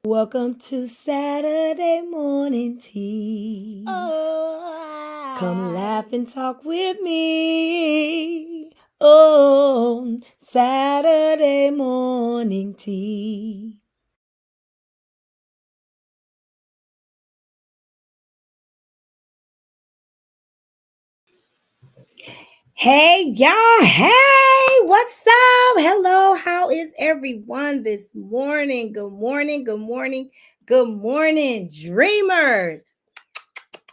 Welcome to Saturday morning tea. Come laugh and talk with me. Oh, Saturday morning tea. Hey, y'all. Hey, what's up? Hello. How is everyone this morning? Good morning. Good morning. Good morning, dreamers.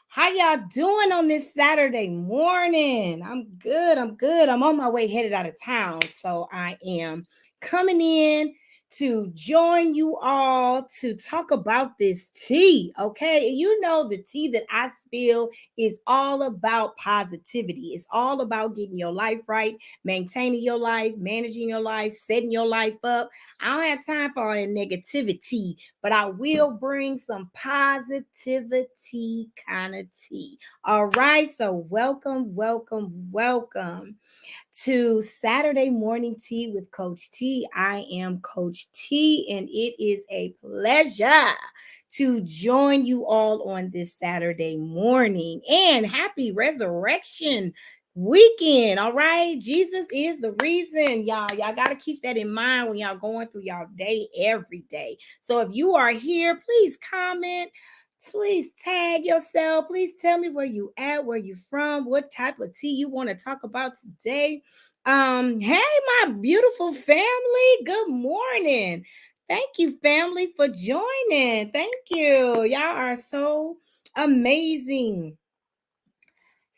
How y'all doing on this Saturday morning? I'm good. I'm good. I'm on my way headed out of town. So I am coming in to join you all to talk about this tea. Okay. You know, the tea that I spill is all about positivity. It's all about getting your life right, maintaining your life, managing your life, setting your life up. I don't have time for all that negativity, but I will bring some positivity kind of tea. All right. So, welcome, welcome, welcome to Saturday Morning Tea with Coach T. I am Coach T, and it is a pleasure to join you all on this Saturday morning. And happy resurrection weekend. All right. Jesus is the reason, y'all. Y'all got to keep that in mind when y'all going through y'all day every day. So if you are here, please comment. Please tag yourself. Please tell me where you at, where you from, what type of tea you want to talk about today. Hey, my beautiful family. Good morning. Thank you, family, for joining. Thank you. Y'all are so amazing.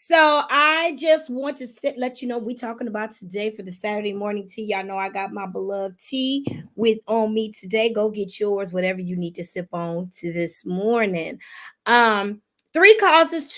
So I just want to let you know we talking about today for the Saturday morning tea. Y'all know I got my beloved tea with on me today. Go get yours, whatever you need to sip on to this morning. Three causes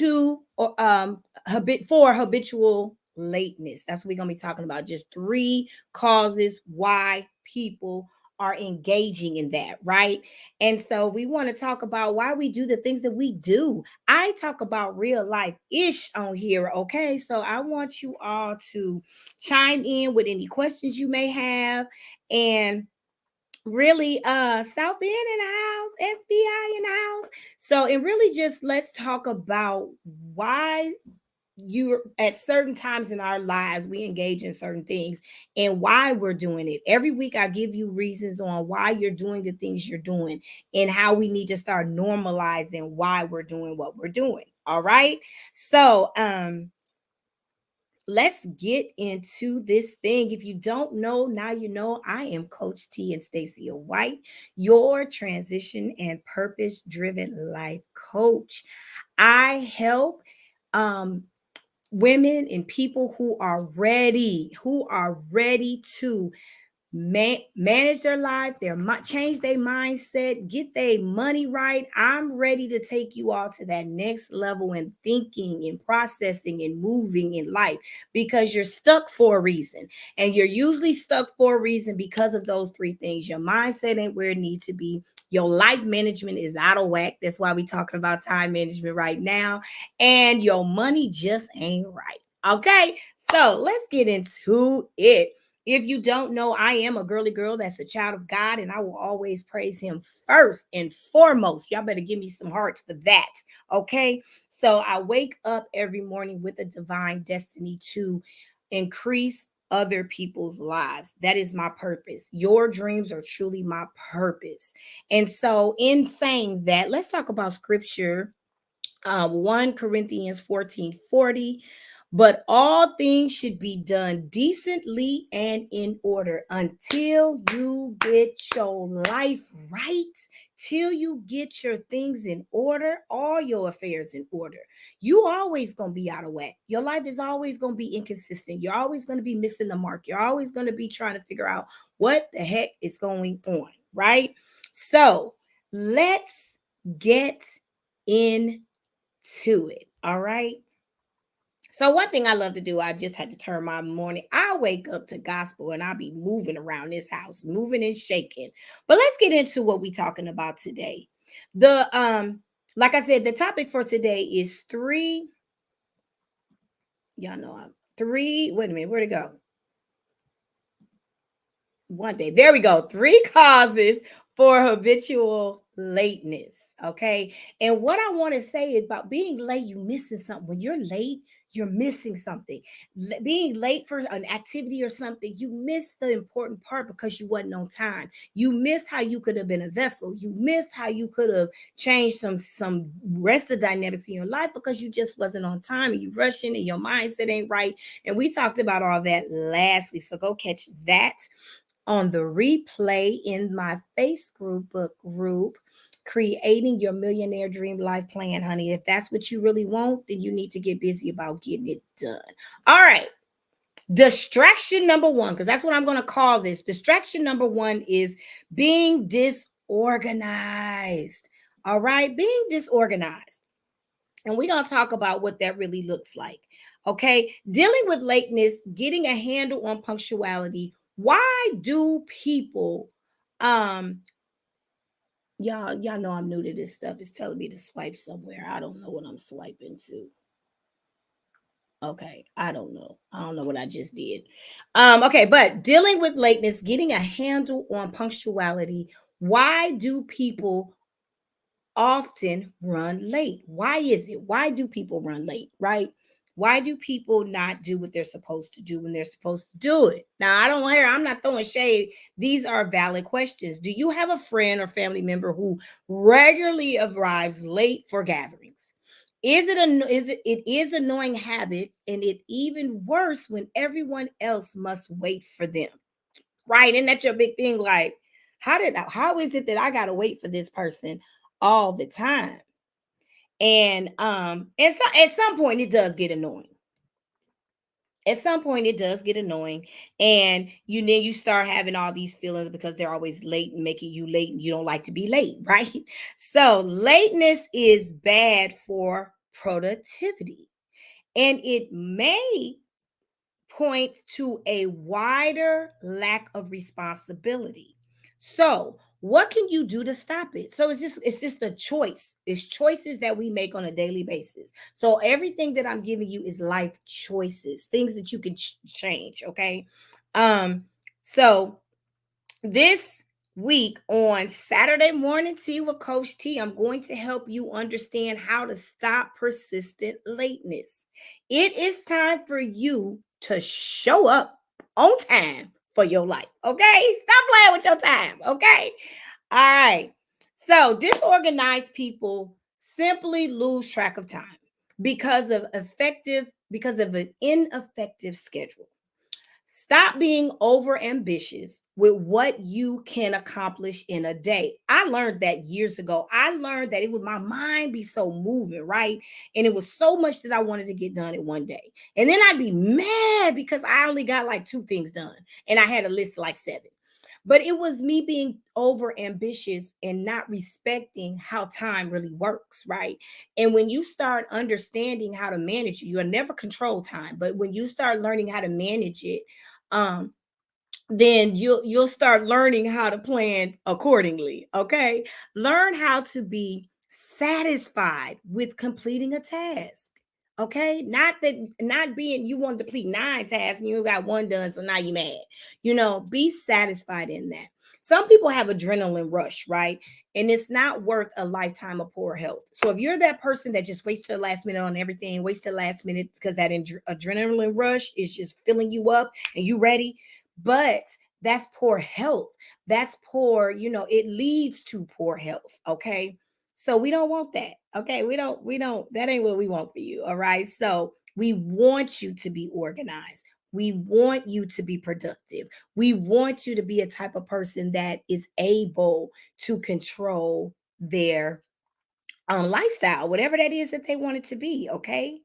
for habitual lateness. That's what we're gonna be talking about. Just three causes why people are engaging in that, right? And so we want to talk about why we do the things that we do. I talk about real life ish on here, okay? So I want you all to chime in with any questions you may have, and really South Bend in the house, SBI in the house. So and really just let's talk about why you're at certain times in our lives we engage in certain things and why we're doing it. Every week I give you reasons on why you're doing the things you're doing and how we need to start normalizing why we're doing what we're doing. All right. So let's get into this thing. If you don't know, now you know. I am Coach T and Stacia White, your transition and purpose driven life coach. I help um women and people who are ready to manage their life, change their mindset, get their money right. I'm ready to take you all to that next level in thinking and processing and moving in life, because you're stuck for a reason. And you're usually stuck for a reason because of those three things. Your mindset ain't where it needs to be. Your life management is out of whack. That's why we're talking about time management right now. And your money just ain't right. Okay. So let's get into it. If you don't know, I am a girly girl that's a child of God, and I will always praise him first and foremost. Y'all better give me some hearts for that. Okay. So I wake up every morning with a divine destiny to increase other people's lives. That is my purpose. Your dreams are truly my purpose. And so, in saying that, let's talk about scripture. 1 Corinthians 14:40. But all things should be done decently and in order until you get your life right, till you get your things in order, all your affairs in order. You always going to be out of whack. Your life is always going to be inconsistent. You're always going to be missing the mark. You're always going to be trying to figure out what the heck is going on, right? So let's get in to it. All right. So one thing I love to do, I just had to turn my morning. I wake up to gospel and I'll be moving around this house, moving and shaking. But let's get into what we're talking about today. The like I said, the topic for today is three. Y'all know I'm three. Wait a minute, where'd it go? One day. There we go. Three causes for habitual lateness. Okay. And what I want to say is about being late, you missing something. When you're late, you're missing something. Being late for an activity or something, you miss the important part because you wasn't on time. You missed how you could have been a vessel. You missed how you could have changed some rest of dynamics in your life because you just wasn't on time and you rushing and your mindset ain't right. And we talked about all that last week. So go catch that on the replay in my Facebook group, Creating Your Millionaire Dream Life Plan, honey. If that's what you really want, then you need to get busy about getting it done. All right. Distraction number one, because that's what I'm going to call this. Distraction number one is being disorganized. All right. Being disorganized. And we're going to talk about what that really looks like. Okay. Dealing with lateness, getting a handle on punctuality. Why do people, um, y'all know I'm new to this stuff. It's telling me to swipe somewhere. I don't know what I'm swiping to. Okay, I don't know. I don't know what I just did. Okay, but dealing with lateness, getting a handle on punctuality. Why do people often run late? Why is it? Why do people run late, right? Why do people not do what they're supposed to do when they're supposed to do it? Now, I don't hear, I'm not throwing shade. These are valid questions. Do you have a friend or family member who regularly arrives late for gatherings? It is annoying habit, and it even worse when everyone else must wait for them. Right? And that's your big thing. Like, how is it that I gotta wait for this person all the time? And so at some point it does get annoying. At some point it does get annoying. And you start having all these feelings because they're always late and making you late and you don't like to be late, right? So lateness is bad for productivity. And it may point to a wider lack of responsibility. So, what can you do to stop it? So it's just a choice. It's choices that we make on a daily basis. So everything that I'm giving you is life choices, things that you can change, okay? Um so this week on Saturday Morning Tea with Coach T, I'm going to help you understand how to stop persistent lateness. It is time for you to show up on time for your life. Okay? Stop playing with your time. Okay? All right. So, disorganized people simply lose track of time because of an ineffective schedule. Stop being over ambitious with what you can accomplish in a day. I learned that years ago. I learned that it would my mind be so moving, right? And it was so much that I wanted to get done in one day. And then I'd be mad because I only got like two things done and I had a list of like seven. But it was me being over ambitious and not respecting how time really works, right? And when you start understanding how to manage it, you'll never control time. But when you start learning how to manage it, um, then you'll start learning how to plan accordingly. Okay, learn how to be satisfied with completing a task. Okay, not being you want to complete nine tasks and you got one done, so now you mad. Be satisfied in that. Some people have adrenaline rush, right? And it's not worth a lifetime of poor health. So if you're that person that just waits to the last minute on everything, waits to the last minute because that adrenaline rush is just filling you up and you ready, but that's poor health. That's poor, it leads to poor health. Okay. So we don't want that. Okay. That ain't what we want for you. All right. So we want you to be organized. We want you to be productive. We want you to be a type of person that is able to control their lifestyle, whatever that is that they want it to be. Okay.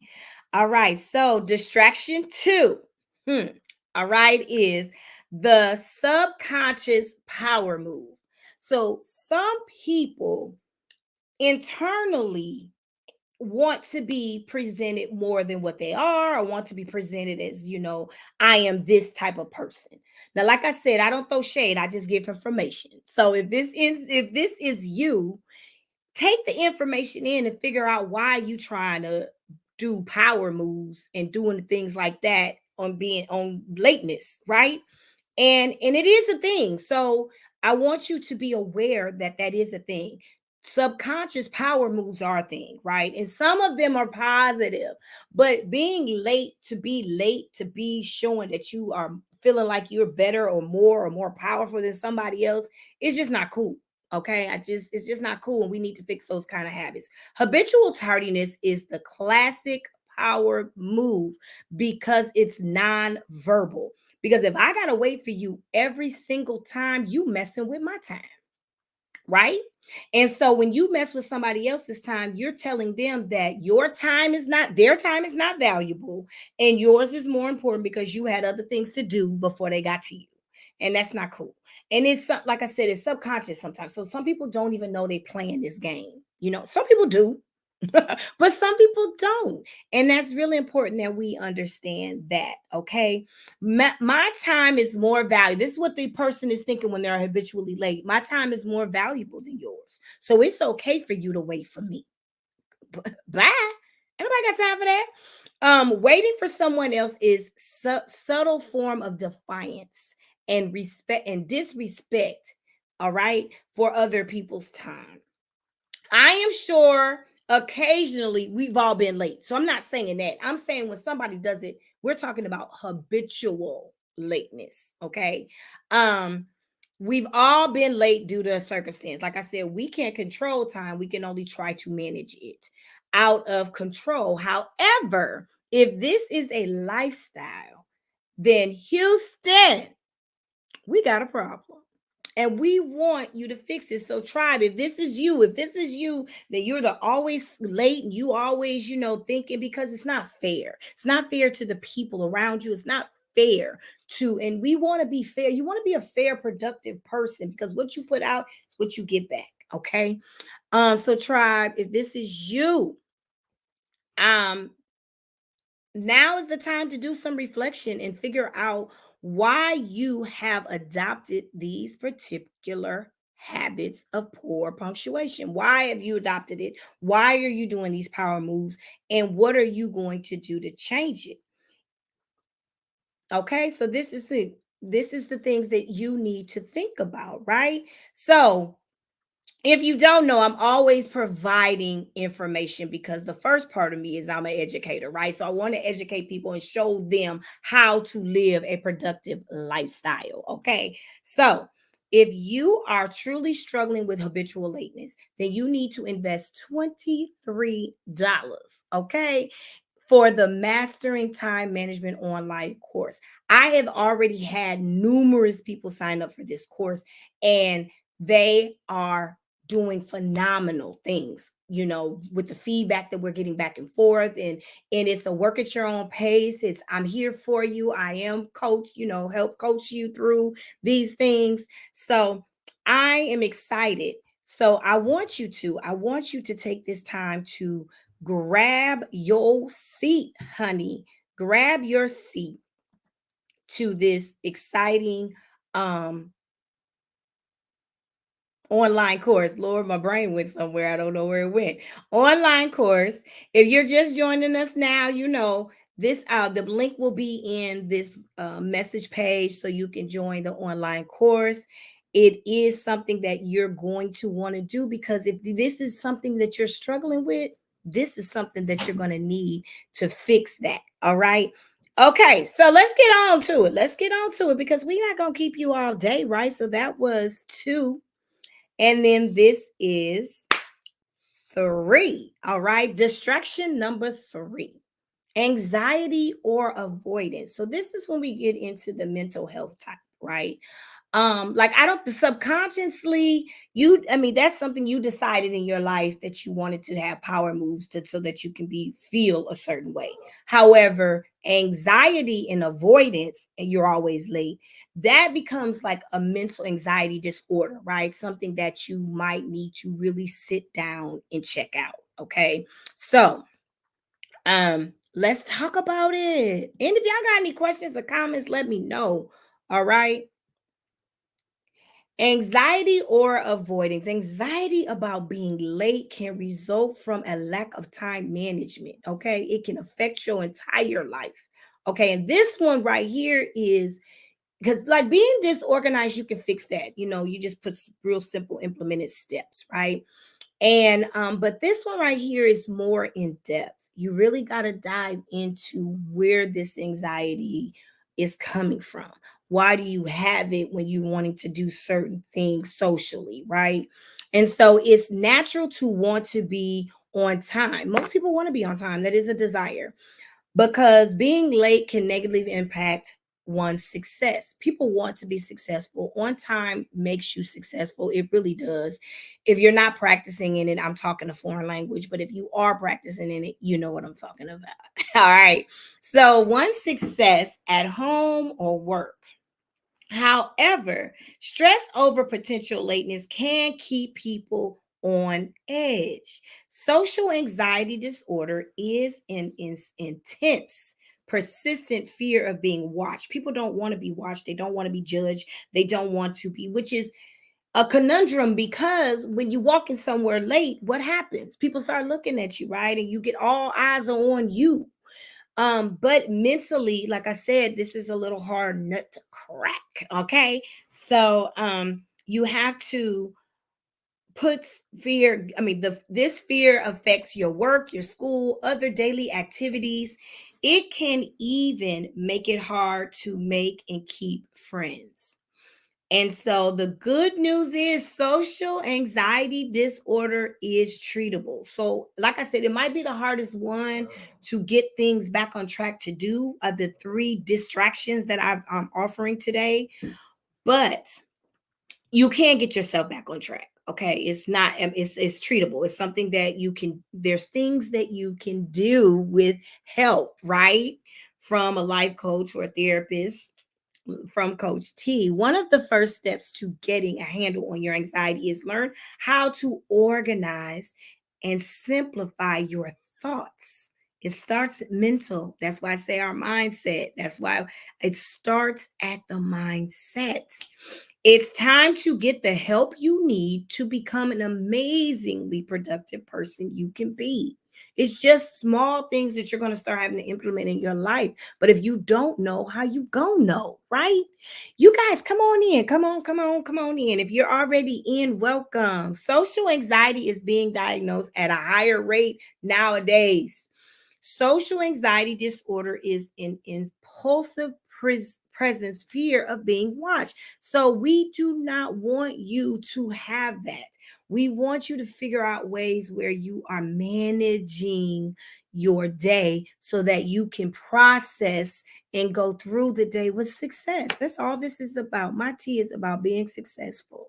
All right. So distraction two. Hmm. All right. Is the subconscious power move. So some people internally want to be presented more than what they are, or want to be presented as, I am this type of person. Now, like I said, I don't throw shade, I just give information. So if this is you, take the information in and figure out why you trying to do power moves and doing things like that on being on lateness, right? And it is a thing. So I want you to be aware that that is a thing. subconscious power moves are a thing, right? And some of them are positive, but being late to be showing that you are feeling like you're better or more powerful than somebody else is just not cool. Okay, it's just not cool, and we need to fix those kind of habits. Habitual tardiness is the classic power move because it's non-verbal. Because if I gotta wait for you every single time, you messing with my time, right? And so when you mess with somebody else's time, you're telling them that your time is not, their time is not valuable, and yours is more important because you had other things to do before they got to you. And that's not cool. And like I said, it's subconscious sometimes. So some people don't even know they playing this game. You know, some people do, but some people don't. And that's really important that we understand that. Okay. My time is more valuable. This is what the person is thinking when they're habitually late. My time is more valuable than yours. So it's okay for you to wait for me. Bye. Anybody got time for that? Waiting for someone else is subtle form of defiance and respect and disrespect, all right, for other people's time. I am sure occasionally we've all been late. So I'm not saying that. I'm saying when somebody does it, we're talking about habitual lateness. Okay. Um, we've all been late due to a circumstance. Like I said, we can't control time, we can only try to manage it out of control. However, if this is a lifestyle, then Houston, we got a problem. And we want you to fix it. So, tribe, if this is you, then you're the always late and you always, thinking, because it's not fair. It's not fair to the people around you. It's not fair and we want to be fair. You want to be a fair, productive person because what you put out is what you get back. Okay. So tribe, if this is you, um, now is the time to do some reflection and figure out why you have adopted these particular habits of poor punctuation. Why have you adopted it? Why are you doing these power moves? And what are you going to do to change it? Okay, so this is the things that you need to think about, right? So if you don't know, I'm always providing information because the first part of me is I'm an educator, right? So I want to educate people and show them how to live a productive lifestyle. Okay. So if you are truly struggling with habitual lateness, then you need to invest $23. Okay, for the Mastering Time Management online course. I have already had numerous people sign up for this course, and they are doing phenomenal things, with the feedback that we're getting back and forth. And it's a work at your own pace. It's I'm here for you. I am coach, help coach you through these things. So I am excited. So I want you to take this time to grab your seat, honey. Grab your seat to this exciting um online course. Lord, my brain went somewhere. I don't know where it went. Online course. If you're just joining us now, this the link will be in this message page so you can join the online course. It is something that you're going to want to do because if this is something that you're struggling with, this is something that you're going to need to fix that. All right. Okay, so let's get on to it. Let's get on to it because we're not going to keep you all day, right? So that was two. And then this is three. All right. Distraction number three, anxiety or avoidance. So this is when we get into the mental health type, right? Like I don't subconsciously, that's something you decided in your life that you wanted to have power moves so that you can feel a certain way. However, anxiety and avoidance, and you're always late, that becomes like a mental anxiety disorder, right? Something that you might need to really sit down and check out. Okay. So let's talk about it. And if y'all got any questions or comments, let me know. All right. Anxiety or avoidance. Anxiety about being late can result from a lack of time management. Okay. It can affect your entire life. Okay. And this one right here is because, like, being disorganized, you can fix that. You just put real simple implemented steps, right? And but this one right here is more in depth. You really got to dive into where this anxiety is coming from. Why do you have it when you wanting to do certain things socially, right? And so it's natural to want to be on time. Most people want to be on time. That is a desire, because being late can negatively impact one's success. People want to be successful. On time makes you successful. It really does. If you're not practicing in it, I'm talking a foreign language, but if you are practicing in it, you know what I'm talking about. All right. So, one success at home or work. However, stress over potential lateness can keep people on edge. Social anxiety disorder is an intense, persistent fear of being watched. People don't want to be watched, they don't want to be judged, they don't want to be, which is a conundrum, because when you walk in somewhere late, what happens? People start looking at you, right? And you get all eyes are on you. But mentally, like I said, this is a little hard nut to crack. Okay. So you have to put fear, I mean, this fear affects your work, your school, other daily activities. It can even make it hard to make and keep friends. And so the good news is social anxiety disorder is treatable. So, like I said, it might be the hardest one to get things back on track to do of the three distractions that I'm offering today, but you can get yourself back on track. Okay, it's not it's treatable. It's something that you can, there's things that you can do with help, right? From a life coach or a therapist, from Coach T. One of the first steps to getting a handle on your anxiety is learn how to organize and simplify your thoughts. It starts mental. That's why I say our mindset. That's why it starts at the mindset. It's time to get the help you need to become an amazingly productive person you can be. It's just small things that you're going to start having to implement in your life. But if you don't know, how you gonna know, right? You guys, come on in. Come on in. If you're already in, welcome. Social anxiety is being diagnosed at a higher rate nowadays. Social anxiety disorder is an impulsive presence, fear of being watched. So we do not want you to have that. We want you to figure out ways where you are managing your day so that you can process and go through the day with success. That's all this is about. My tea is about being successful.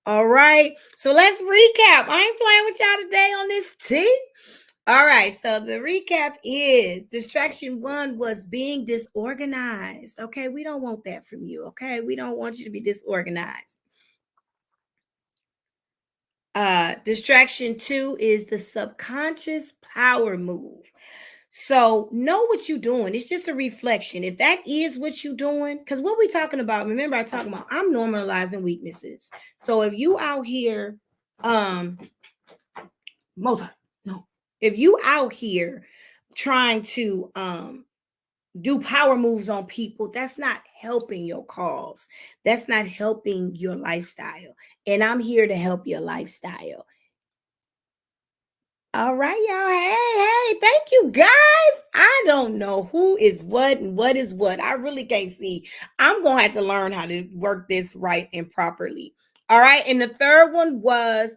All right. So let's recap. I ain't playing with y'all today on this tea. All right, so the recap is distraction one was being disorganized. Okay, we don't want that from you. Okay, we don't want you to be disorganized. Distraction two is the subconscious power move. So know what you're doing. It's just a reflection. If that is what you're doing, because what we talking about, remember I talking about I'm normalizing weaknesses. So if you out here, um, multi, no, if you out here trying to do power moves on people, that's not helping your cause. That's not helping your lifestyle. And I'm here to help your lifestyle. All right, y'all. Hey, thank you guys. I don't know who is what and what is what. I really can't see. I'm going to have to learn how to work this right and properly. All right. And the third one was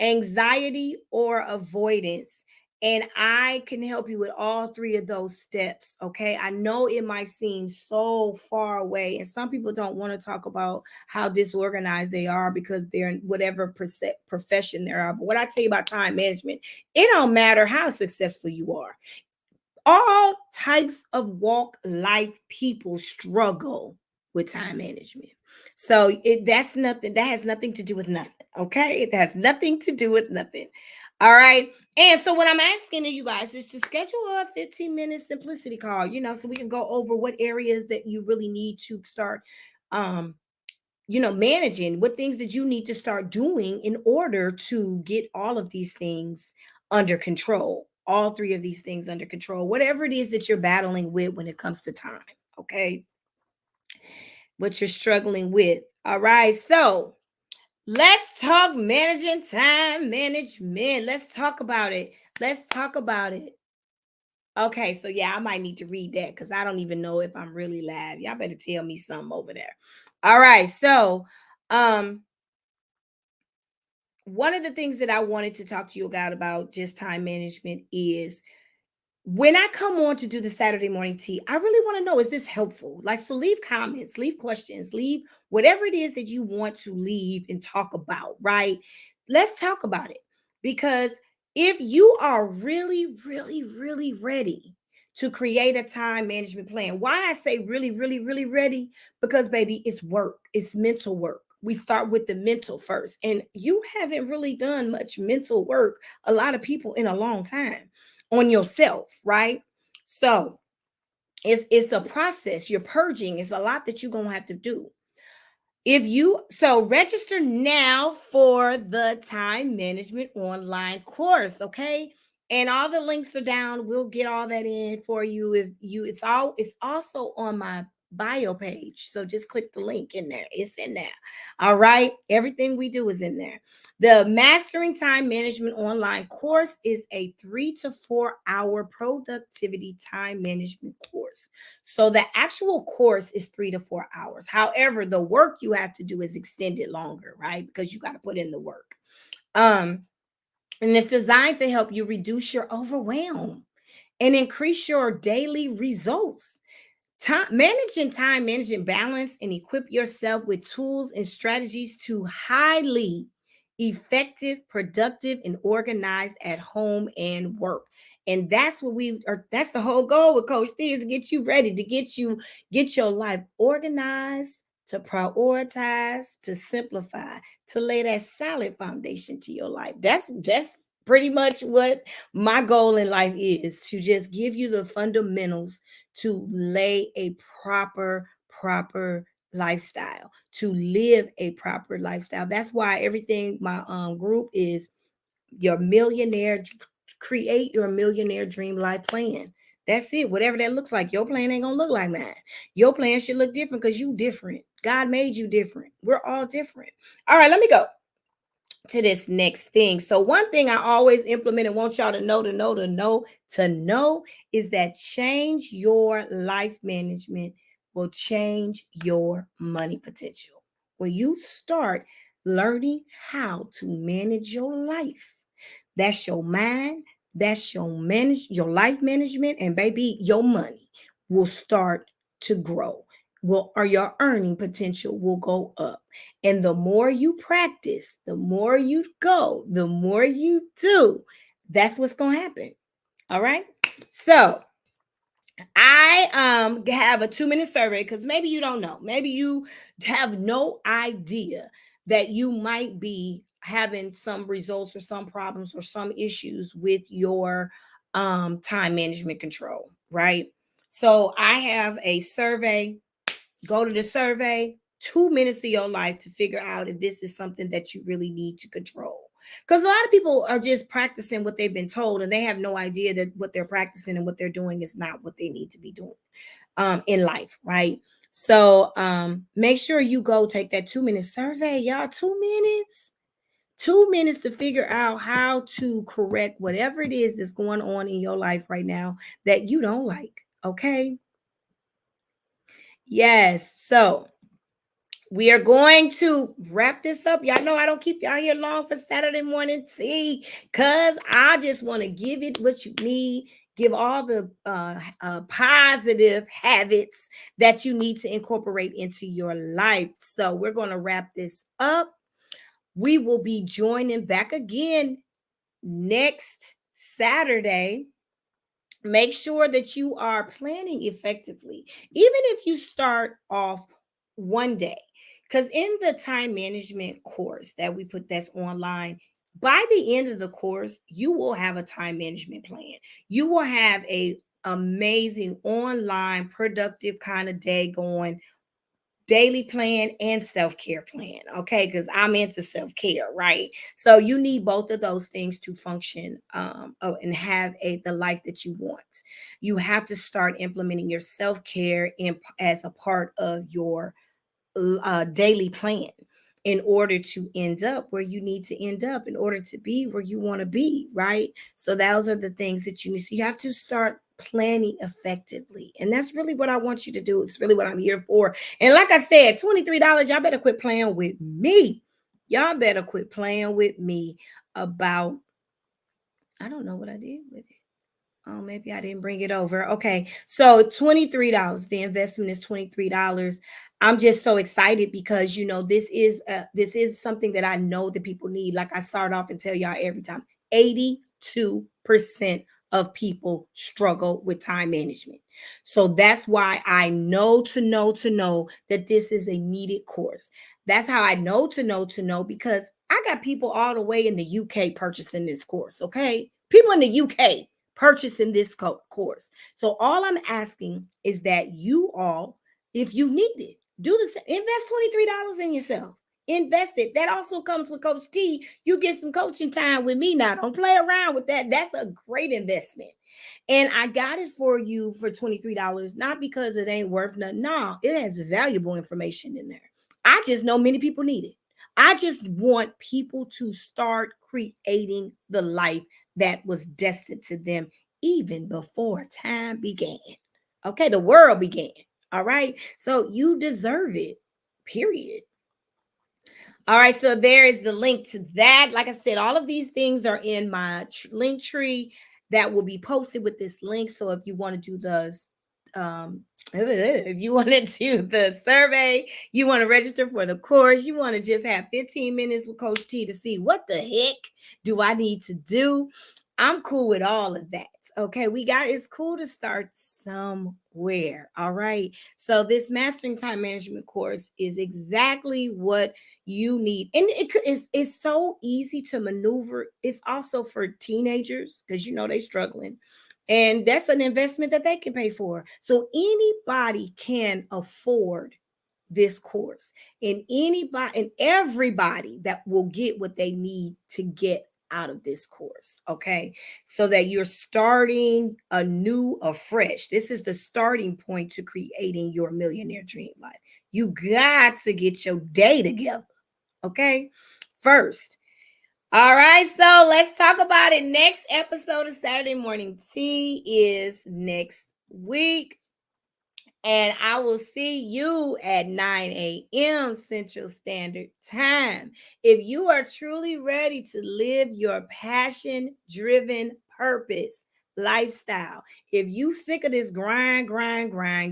anxiety or avoidance. And I can help you with all three of those steps. Okay. I know it might seem so far away, and some people don't want to talk about how disorganized they are because they're in whatever profession they are. But what I tell you about time management, it don't matter how successful you are. All types of walk life people struggle with time management. So that's nothing. That has nothing to do with nothing. Okay, it has nothing to do with nothing. All right. And so what I'm asking you guys is to schedule a 15-minute simplicity call, so we can go over what areas that you really need to start um managing, what things that you need to start doing in order to get all of these things under control, all three of these things under control, whatever it is that you're battling with when it comes to time. Okay, what you're struggling with. All right, so Let's talk managing time management. Let's talk about it. Let's talk about it. Okay, so yeah, I might need to read that because I don't even know if I'm really live. Y'all better tell me something over there. All right, so um one of the things that I wanted to talk to you about just time management is when I come on to do the Saturday morning tea, I really want to know, is this helpful? Like, so leave comments, leave questions, leave whatever it is that you want to leave and talk about, right? Let's talk about it. Because if you are really, really, really ready to create a time management plan, why I say really, really, really ready? Because, baby, it's work, it's mental work. We start with the mental first. And you haven't really done much mental work, a lot of people, in a long time on yourself, right? So it's a process. You're purging. It's a lot that you're gonna have to do. If you so register now for the time management online course, okay? And all the links are down. We'll get all that in for you. If you it's also on my bio page. So just click the link in there. It's in there. All right. Everything we do is in there. The Mastering Time Management online course is a 3 to 4 hour productivity time management course. So the actual course is 3 to 4 hours. However, the work you have to do is extended longer, right? Because you got to put in the work. Um, and it's designed to help you reduce your overwhelm and increase your daily results. Time managing balance and equip yourself with tools and strategies to highly effective, productive, and organized at home and work. And that's what we are. That's the whole goal with Coach D, is to get you ready, to get your life organized, to prioritize, to simplify, to lay that solid foundation to your life. That's pretty much what my goal in life is, to just give you the fundamentals to lay a proper lifestyle, to live a proper lifestyle. That's why everything my group is your millionaire, create your millionaire dream life plan. That's it. Whatever that looks like, your plan ain't gonna look like mine. Your plan should look different because you different. God made you different. We're all different. All right, let me go to this next thing. So one thing I always implement and want y'all to know is that change your life management will change your money potential. When you start learning how to manage your life, that's your mind, that's your life management, and baby, your money will start to grow. Will or your earning potential will go up. And the more you practice, the more you go, the more you do, that's what's gonna happen. All right. So I have a 2 minute survey because maybe you don't know. Maybe you have no idea that you might be having some results or some problems or some issues with your time management control, right? So I have a survey. Go to the survey, 2 minutes of your life to figure out if this is something that you really need to control. Because a lot of people are just practicing what they've been told, and they have no idea that what they're practicing and what they're doing is not what they need to be doing in life, right? So make sure you go take that 2 minute survey, y'all. 2 minutes. 2 minutes to figure out how to correct whatever it is that's going on in your life right now that you don't like. Okay. Yes. So we are going to wrap this up. Y'all know I don't keep y'all here long for Saturday morning tea because I just want to give it what you need. Give all the positive habits that you need to incorporate into your life. So we're going to wrap this up. We will be joining back again next Saturday. Make sure that you are planning effectively, even if you start off one day. Because in the time management course that we put that's online, by the end of the course, you will have a time management plan. You will have a amazing online productive kind of day going, daily plan and self-care plan, okay? Because I'm into self-care, right? So you need both of those things to function and have the life that you want. You have to start implementing your self-care as a part of your daily plan. in order to end up where you need to end up, in order to be where you want to be, right? So those are the things that you need. So you have to start planning effectively. And that's really what I want you to do. It's really what I'm here for. And like I said, $23, y'all better quit playing with me. Y'all better quit playing with me about, I don't know what I did with it. Oh, maybe I didn't bring it over. Okay. So $23. The investment is $23. I'm just so excited because this is something that I know that people need. Like I start off and tell y'all every time. 82% of people struggle with time management. So that's why I know that this is a needed course. That's how I know because I got people all the way in the UK purchasing this course. Okay. People in the UK purchasing this course. So all I'm asking is that you all, if you need it, do this. Invest $23 in yourself. Invest it. That also comes with Coach T. You get some coaching time with me now. Don't play around with that. That's a great investment. And I got it for you for $23, not because it ain't worth nothing. No, it has valuable information in there. I just know many people need it. I just want people to start creating the life that was destined to them even before time began. Okay, the world began. All right. So you deserve it, period. All right, so there is the link to that. Like I said, all of these things are in my link tree that will be posted with this link. So if you want to do if you want to do the survey, you want to register for the course, you want to just have 15 minutes with Coach T to see what the heck do I need to do, I'm cool with all of that. Okay, it's cool to start somewhere. All right. So this mastering time management course is exactly what you need, and it's so easy to maneuver. It's also for teenagers because they're struggling, and that's an investment that they can pay for. So anybody can afford this course, and anybody and everybody that will get what they need to get out of this course. Okay, so that you're starting anew, afresh. This is the starting point to creating your millionaire dream life. You got to get your day together. Okay, first. All right, so let's talk about it. Next episode of Saturday Morning Tea is next week. And I will see you at 9 a.m. Central Standard Time. If you are truly ready to live your passion-driven purpose lifestyle, if you sick of this grind,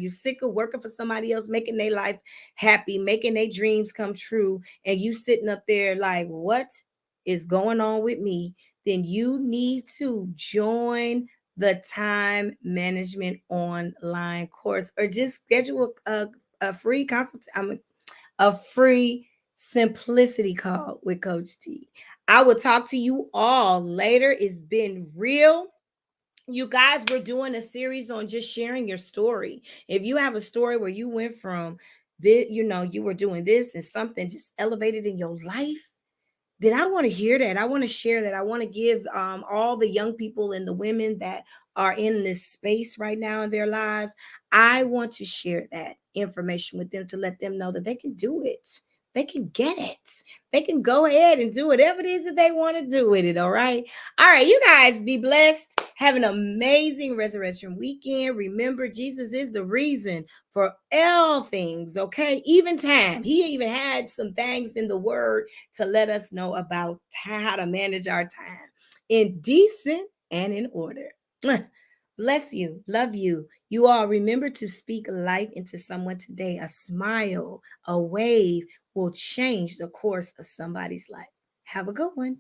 you sick of working for somebody else, making their life happy, making their dreams come true, and you sitting up there like, what is going on with me? Then you need to join the time management online course, or just schedule a free consult, a free simplicity call with Coach T. I will talk to you all later. It's been real. You guys, we're doing a series on just sharing your story. If you have a story where you went from this, you were doing this and something just elevated in your life, then I want to hear that. I want to share that. I want to give all the young people and the women that are in this space right now in their lives, I want to share that information with them to let them know that they can do it. They can get it. They can go ahead and do whatever it is that they want to do with it. All right. All right. You guys be blessed. Have an amazing resurrection weekend. Remember, Jesus is the reason for all things. Okay. Even time. He even had some things in the word to let us know about how to manage our time in decent and in order. Bless you. Love you. You all remember to speak life into someone today. A smile, a wave will change the course of somebody's life. Have a good one.